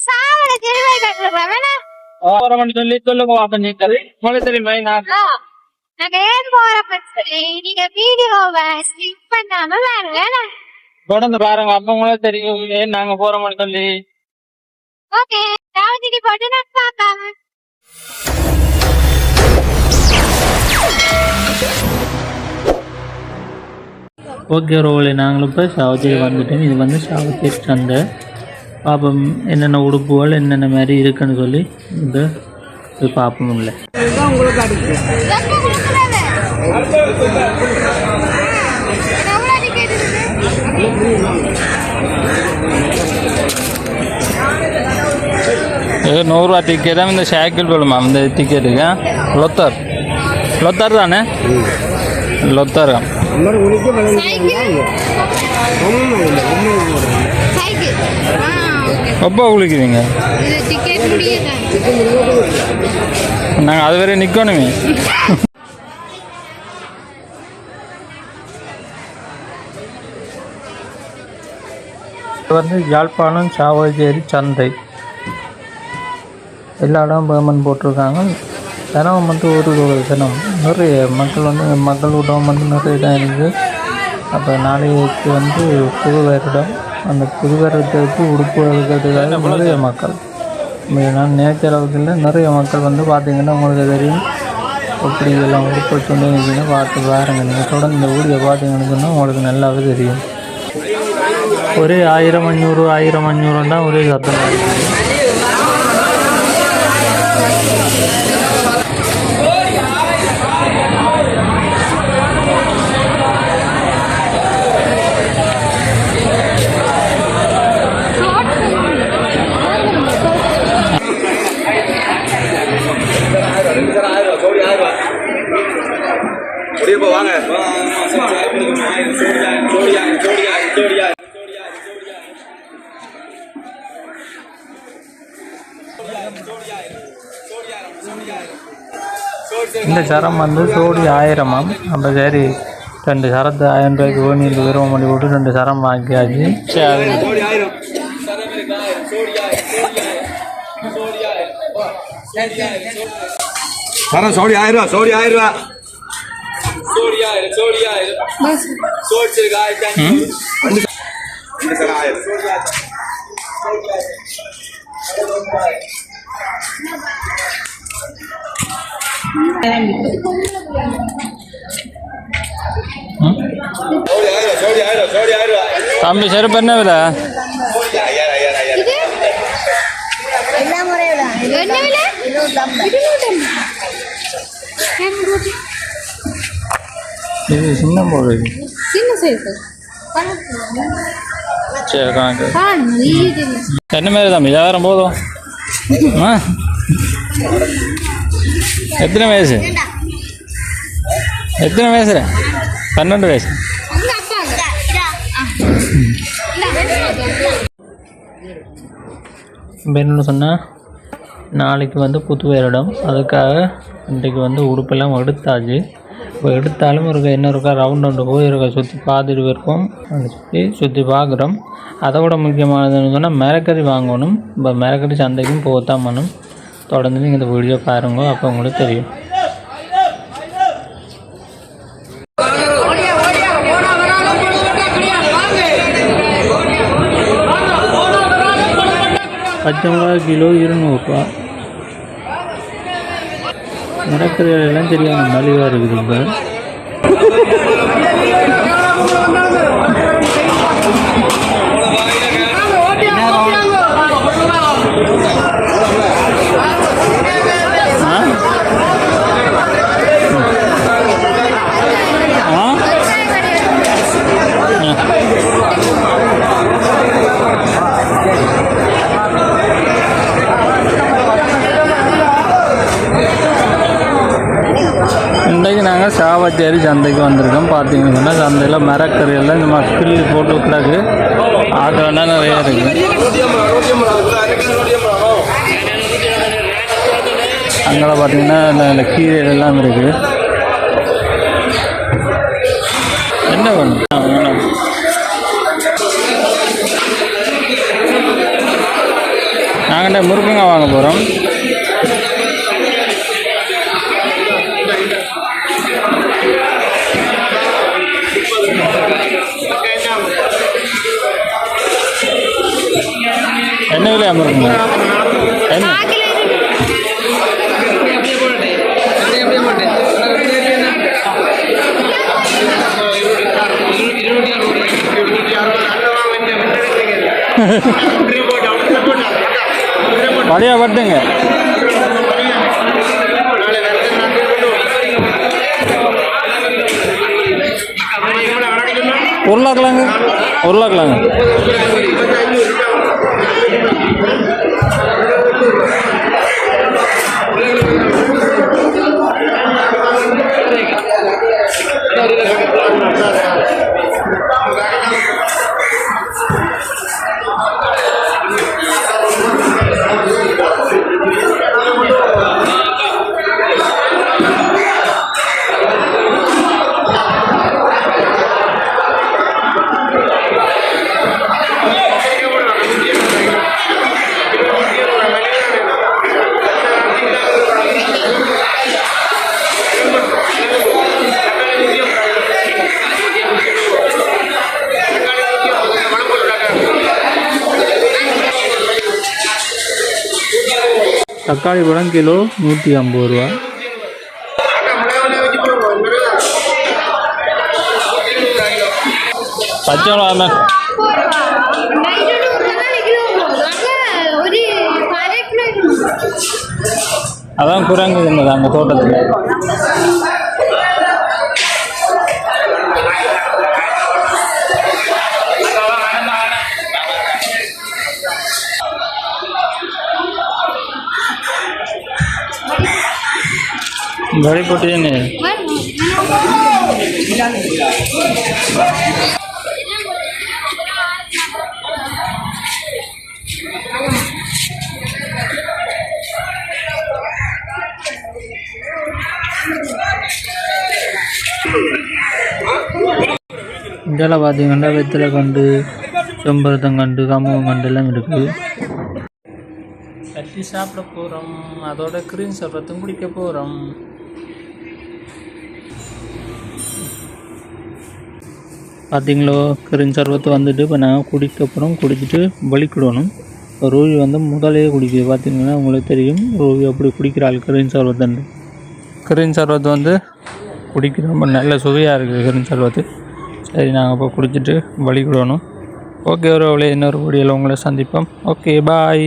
சாவல தெருவை கட்டுறேன் சொல்லி சொல்லுங்க அப்ப நீ மொழி தெரியுமா நாங்க ஏன் போறப்ப நீங்க வீடியோவை ஸ்கிப் பண்ணாம பாருங்க தொடர்ந்து பாருங்க அப்ப உங்களுக்கு தெரியும் ஏன் நாங்க போறோம்னு சொல்லி. ஓகே ராவதி போட்டு நான் பார்க்காம ஓகே ரோலி நாங்களும் இப்போ சாவச்சேரி வந்துட்டோம். இது வந்து சாவச்சேரி சந்தை. பார்ப்போம் என்னென்ன உடுப்புகள் என்னென்ன மாதிரி இருக்குன்னு சொல்லி இந்த இது பார்ப்போம். இல்லை ₹100 டிக்கெட் தான் இந்த சைக்கிள் போடுமா இந்த டிக்கெட்டுக்கு. லொத்தர் தானே லொத்தர் எப்போ குளிக்குவீங்க? நாங்கள் அது வரை நிற்கணுமே. இது வந்து யாழ்ப்பாணம் சாவச்சேரி சந்தை. எல்லா இடம் பேமெண்ட் போட்டிருக்காங்க. தினம் வந்து ஒரு தினம் நிறைய மக்கள் கூட்டம் வந்து நிறைய இடம் இருக்குது. அப்போ நாளைக்கு வந்து புது வருடம். அந்த புது வருடத்துக்கு உடுப்பு எடுக்கிறதுக்காக நிறைய மக்கள் நான் நேற்று அளவுக்கு இல்லை நிறைய மக்கள் வந்து பார்த்திங்கன்னா உங்களுக்கு தெரியும். எப்படி எல்லாம் உடுப்பு சொன்னீங்கன்னா பார்த்து பாருங்க. நீங்கள் தொடர்ந்து இந்த வீடியோ பார்த்தீங்கன்னு சொன்னால் உங்களுக்கு நல்லாவே தெரியும். ஒரே 1000-500 தான் ஒரே சத்தம். இந்த சரம் வந்து சோடி 1000ஆம். நம்ம சரி 2 சரத்து 1000 ரூபாய்க்கு ஓனியில் விரும்ப பண்ணி விட்டு 2 சரம் வாங்கியாச்சு. சரம் சோடி 1000 ரூபா. தம்பி செருப்பு என்ன விலை? இது சின்ன போடு சரி கணக்கு என்ன மாரி தம்பி 1000 போதும். எத்தனை வயசு? 12 வயசு. இப்போ என்ன சொன்னால் நாளைக்கு வந்து புது வருடம். அதுக்காக இன்றைக்கு வந்து உடுப்பெல்லாம் எடுத்தாச்சு. இப்போ எடுத்தாலும் இன்னொருக்கா ரவுண்டு போய் சுற்றி பார்த்துட்டு இருக்கோம். சுற்றி பார்க்குறோம். அதை விட முக்கியமானதுன்னு சொன்னால் மரக்கறி வாங்கணும். இப்போ மரக்கறி சந்தைக்கும் போகத்தான் பண்ணணும். தொடர்ந்து நீங்கள் இந்த வீடியோ பாருங்க, அப்போ உங்களுக்கு தெரியும். பச்சை மிளகா கிலோ 200 ரூபா. மரக்கறிகள் எல்லாம் தெரியாமல் மலிவாக இருக்குது. இப்போ இன்றைக்கு நாங்கள் சாவச்சேரி சந்தைக்கு வந்திருக்கோம். பார்த்தீங்கன்னா சந்தையில் மரக்கறி எல்லாம் இந்த மாதிரி கிள்ளி போட்டு விட்டாக்கு ஆட்டோன்னா நிறையா இருக்குது. அங்கே பார்த்தீங்கன்னா இந்த கீரை எல்லாம் இருக்குது. என்ன பண்ணும் நாங்கள் முருங்கங்க வாங்க போகிறோம். என்ன விலையா முருங்கங்க? என்ன பழையா பட்டுங்க உருளாக்கலாங்க உருளாக்கலாங்க. தக்காளி பழம் கிலோ 150 ரூபா. பச்சை மிளகா அதான் குரங்கு இருந்தது அங்கே தோட்டத்தில். गाड़ी पोटी नहीं இதெல்லாம் பார்த்தீங்கன்னா வெத்தலை கண்டு, செம்பருத்தங்கண்டு, கம்பங்கண்டெல்லாம் இருக்குது. கட்டி சாப்பிட போகிறோம். அதோட கிரீன் சர்பத்தும் குடிக்க போகிறோம். பார்த்தீங்களோ கிரீன் சர்பத்து வந்துட்டு இப்போ நாங்கள் குடிக்க போகிறோம். குடிச்சிட்டு வலிக்கிடணும். ரூவி வந்து முதலே குடிக்குது. பார்த்தீங்கன்னா உங்களுக்கு தெரியும் ரூவி அப்படி குடிக்கிறாள் கிரீன் சர்பத்துன்னு. கிரீன் சர்பத்து வந்து குடிக்க ரொம்ப நல்ல சுவையாக இருக்குது கிரீன் சர்பத்து. சரி நாங்கள் இப்போ குடிச்சிட்டு வலிக்கிடணும். ஓகே ஒரு இன்னொரு வீடியோவில் உங்களை சந்திப்போம். Okay bye.